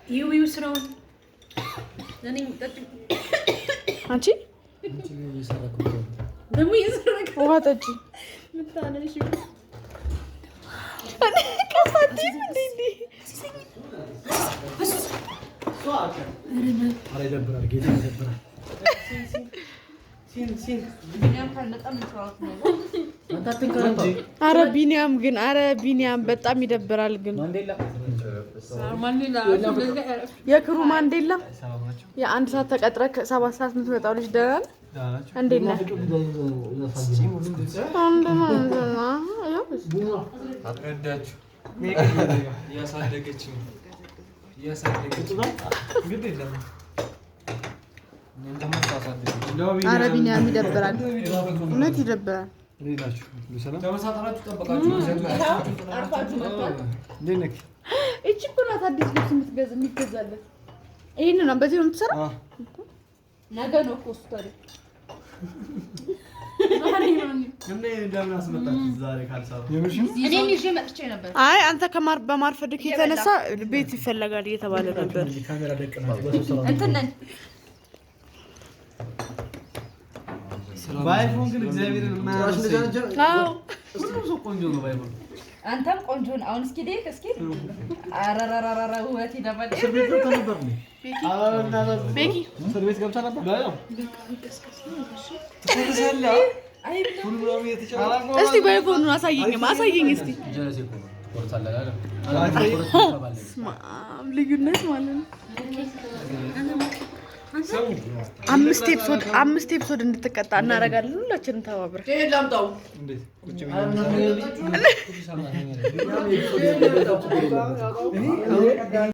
ይው ስራውን ለኔ ጠጥ አንቺ ደሞ ይሰረክ ውሃ ጠጪ ምታነሽ ከፋቲ እንዴ አረ ይደብራል ጌታ ይደብራል ሲን ቢኒያም ካልመጣም እንተዋት ነው አንተ አትንከራታ አረ ቢኒያም በጣም ይደብራል ግን ማንዴላ የክሩ ማንዴላ የአንድ ሰዓት ተቀጥረክ 7 ሰዓት የምትመጣው ልጅ ደህና እንዴት ነህ? አትረዳችሁ ያሳደገችኝ ግድ የለም አረ ቢኒያም ይደብራል፣ እውነት ይደብራል። እቺ እኮ ናት አዲስ ልብስ የሚገዛለት። ይሄን ነው በዚህ ነው የምትሰራው። ነገ ነው እኮ እሱ ታዲያ አይ አንተ በማርፈድክ የተነሳ ቤት ይፈለጋል እየተባለ ነበር። እንትን ነን ባይፎን ግን እግዚአብሔርን ቆንጆ ነው ባይፎን። አንተም ቆንጆ ነው። አሁን እስኪ ዴክ እስኪ አራራራራ ውበት ይደባል። እስር ቤት ገብታ ነበር ነው ቤኪ እስር ቤት ገብታ ነበር። እስቲ ባይፎኑን አሳየኝ እስቲ። ልዩነት ማለት ነው። 5 ኤፒሶድ እንድትቀጣ እናደርጋለን። ሁላችንም ተባብረን ላምጣው እንዴት ቁጭ